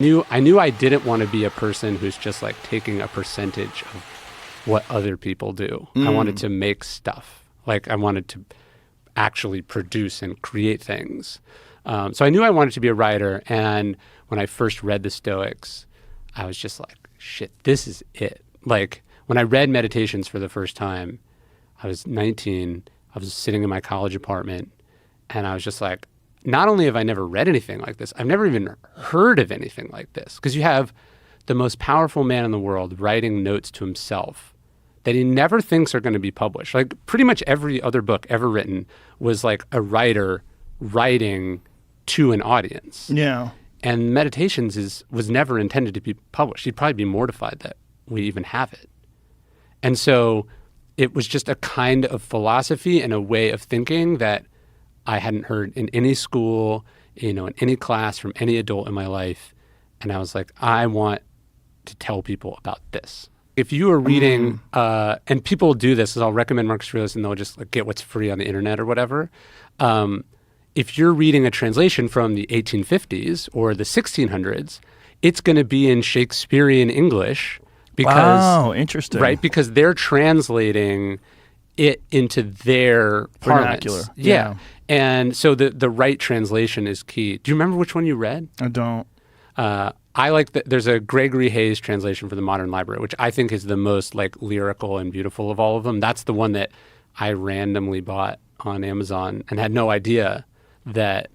I knew I didn't want to be a person who's just like taking a percentage of what other people do. I wanted to make stuff. Like I wanted to actually produce and create things. So I knew I wanted to be a writer. And when I first read the Stoics, I was just like, shit, this is it. Like when I read Meditations for the first time, I was 19. I was sitting in my college apartment and I was just like, not only have I never read anything like this, I've never even heard of anything like this. Because you have the most powerful man in the world writing notes to himself that he never thinks are going to be published. Like pretty much every other book ever written was like a writer writing to an audience. Yeah. And Meditations was never intended to be published. He'd probably be mortified that we even have it. And so it was just a kind of philosophy and a way of thinking that I hadn't heard in any school, in any class from any adult in my life. And I was like, I want to tell people about this. If you are reading, and people do this, I'll recommend Marcus Aurelius and they'll just like, get what's free on the internet or whatever. If you're reading a translation from the 1850s or the 1600s, it's going to be in Shakespearean English because, interesting. Right? Because they're translating it into their vernacular. Yeah. And so the right translation is key. Do you remember which one you read? I don't. I like there's a Gregory Hayes translation for the Modern Library, which I think is the most like lyrical and beautiful of all of them. That's the one that I randomly bought on Amazon and had no idea that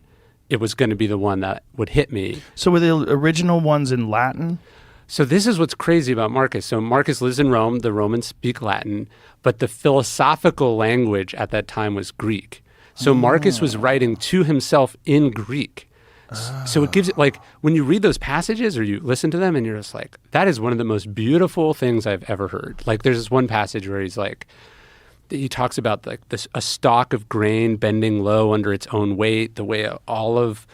it was going to be the one that would hit me. So were the original ones in Latin? So this is what's crazy about Marcus. So Marcus lives in Rome. The Romans speak Latin, but the philosophical language at that time was Greek. So Marcus was writing to himself in Greek. So it gives it like when you read those passages or you listen to them and you're just like, that is one of the most beautiful things I've ever heard. Like there's this one passage where he's like, he talks about like this, a stalk of grain bending low under its own weight, the way an olive,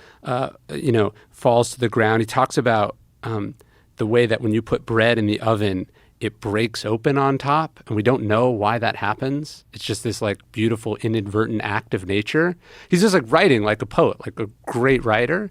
falls to the ground. He talks about the way that when you put bread in the oven, it breaks open on top, and we don't know why that happens. It's just this like beautiful inadvertent act of nature. He's just like writing like a poet, like a great writer.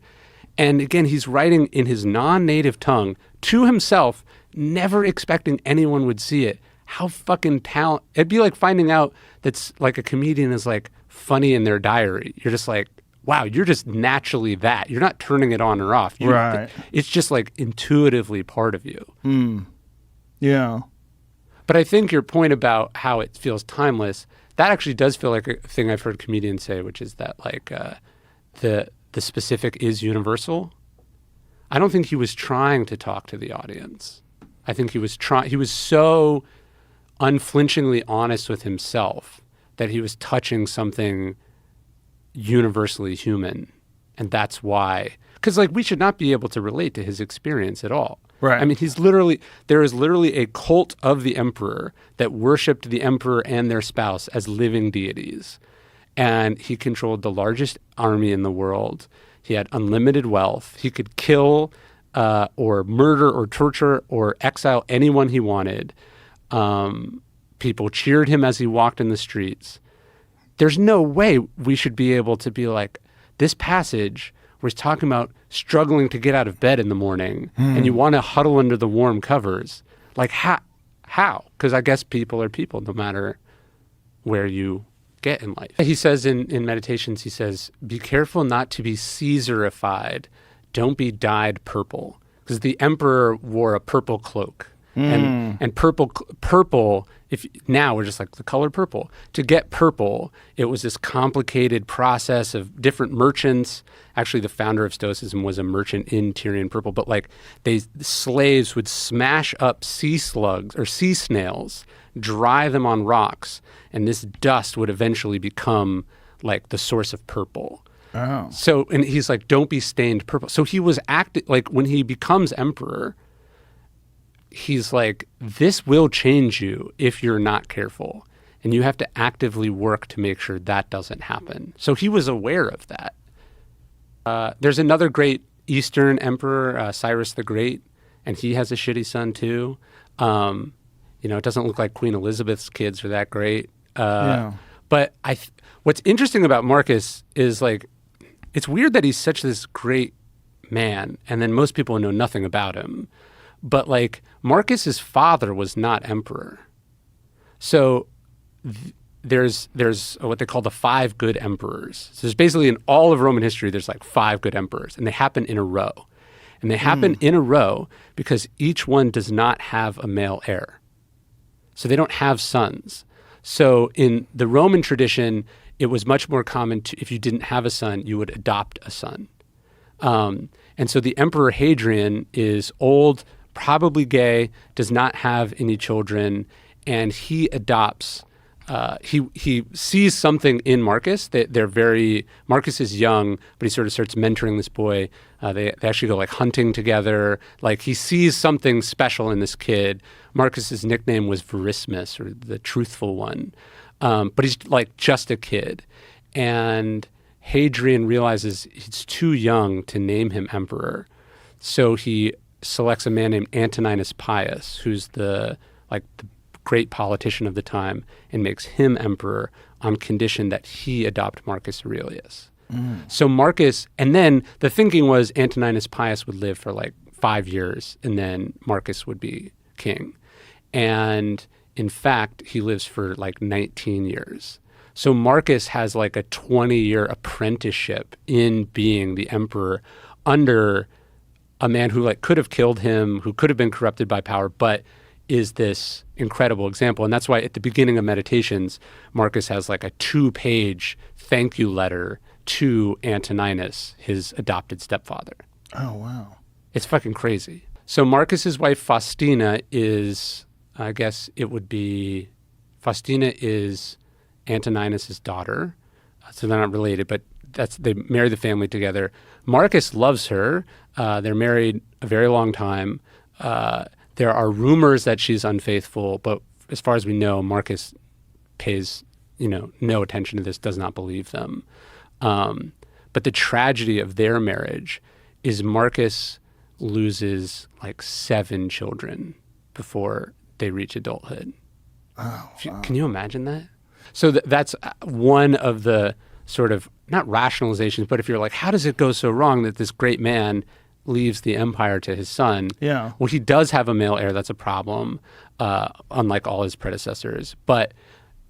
And again, he's writing in his non-native tongue to himself, never expecting anyone would see it. How fucking talent. It'd be like finding out that's like a comedian is like funny in their diary. You're just like, wow, you're just naturally that. You're not turning it on or off. Right. It's just like intuitively part of you. Yeah. But I think your point about how it feels timeless, that actually does feel like a thing I've heard comedians say, which is that like the specific is universal. I don't think he was trying to talk to the audience. I think he was so unflinchingly honest with himself that he was touching something universally human. And that's why, because like we should not be able to relate to his experience at all. Right. I mean, there is literally a cult of the emperor that worshipped the emperor and their spouse as living deities. And he controlled the largest army in the world. He had unlimited wealth. He could kill or murder or torture or exile anyone he wanted. People cheered him as he walked in the streets. There's no way we should be able to be like, this passage where he's talking about struggling to get out of bed in the morning and you want to huddle under the warm covers. Like how? Because I guess people are people no matter where you get in life. He says in Meditations, he says, be careful not to be Caesarified. Don't be dyed purple. Because the emperor wore a purple cloak. And purple, if now we're just like the color purple. To get purple, it was this complicated process of different merchants. Actually, the founder of Stoicism was a merchant in Tyrian purple, but like slaves would smash up sea slugs or sea snails, dry them on rocks, and this dust would eventually become like the source of purple. Oh. So, and he's like, don't be stained purple. So he was acting like when he becomes emperor, he's like, this will change you if you're not careful. And you have to actively work to make sure that doesn't happen. So he was aware of that. There's another great Eastern emperor, Cyrus the Great, and he has a shitty son too. It doesn't look like Queen Elizabeth's kids are that great. But what's interesting about Marcus is like, it's weird that he's such this great man, and then most people know nothing about him. But like Marcus's father was not emperor. So there's what they call the 5 good emperors. So there's basically in all of Roman history, there's like 5 good emperors, and they happen in a row. And they happen in a row because each one does not have a male heir. So they don't have sons. So in the Roman tradition, it was much more common to, if you didn't have a son, you would adopt a son. And so the Emperor Hadrian is old, probably gay, does not have any children, and he adopts. He sees something in Marcus that Marcus is young, but he sort of starts mentoring this boy. They actually go like hunting together. Like he sees something special in this kid. Marcus's nickname was Verismus, or the truthful one. But he's like just a kid. And Hadrian realizes he's too young to name him emperor. So he selects a man named Antoninus Pius, who's the great politician of the time, and makes him emperor on condition that he adopt Marcus Aurelius. So Marcus, and then the thinking was Antoninus Pius would live for like 5 years and then Marcus would be king. And in fact, he lives for like 19 years. So Marcus has like a 20-year apprenticeship in being the emperor under a man who like could have killed him, who could have been corrupted by power, but is this incredible example. And that's why at the beginning of Meditations, Marcus has like a 2-page thank you letter to Antoninus, his adopted stepfather. Oh, wow. It's fucking crazy. So Marcus's wife Faustina is, I guess it would be, Faustina is Antoninus's daughter. So they're not related, but they marry the family together. Marcus loves her. They're married a very long time. There are rumors that she's unfaithful, but as far as we know, Marcus pays, no attention to this, does not believe them. But the tragedy of their marriage is Marcus loses like 7 children before they reach adulthood. Oh, wow. Can you imagine that? So that's one of the sort of, not rationalizations, but if you're like, how does it go so wrong that this great man leaves the empire to his son? Yeah. Well, he does have a male heir. That's a problem, unlike all his predecessors. But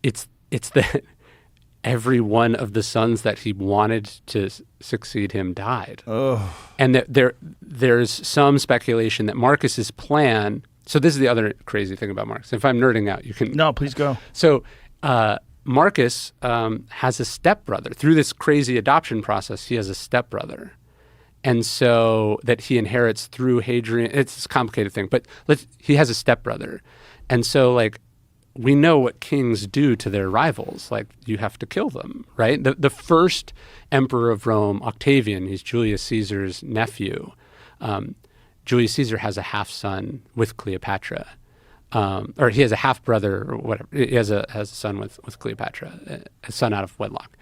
it's that every one of the sons that he wanted to succeed him died. Oh. And that there's some speculation that Marcus's plan. So this is the other crazy thing about Marcus. If I'm nerding out, you can. No, please go. So Marcus has a stepbrother. Through this crazy adoption process, he has a stepbrother. And so that he inherits through Hadrian. It's a complicated thing, but he has a stepbrother. And so like we know what kings do to their rivals. Like you have to kill them, right? The first emperor of Rome, Octavian, he's Julius Caesar's nephew. Julius Caesar has a half son with Cleopatra. Or he has a half brother or whatever. He has a son with Cleopatra, a son out of wedlock.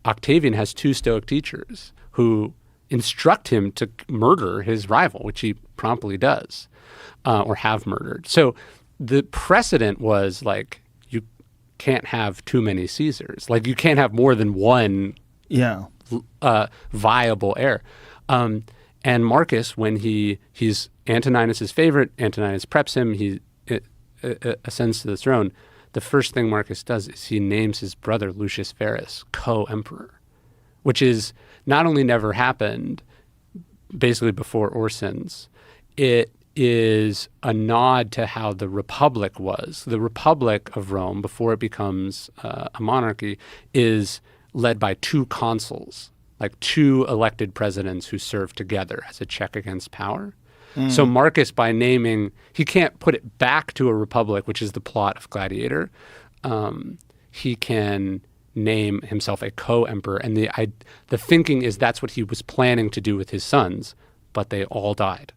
Octavian has 2 Stoic teachers who instruct him to murder his rival, which he promptly does, or have murdered. So the precedent was like, you can't have too many Caesars. Like you can't have more than one viable heir. And Marcus, when he's Antoninus's favorite, Antoninus preps him, he ascends to the throne. The first thing Marcus does is he names his brother Lucius Verus co-emperor, which is not only never happened, basically before or since, it is a nod to how the Republic was. The Republic of Rome, before it becomes a monarchy, is led by 2 consuls, like 2 elected presidents who serve together as a check against power. So Marcus, by naming, he can't put it back to a republic, which is the plot of Gladiator. He can name himself a co-emperor. And the thinking is that's what he was planning to do with his sons, but they all died.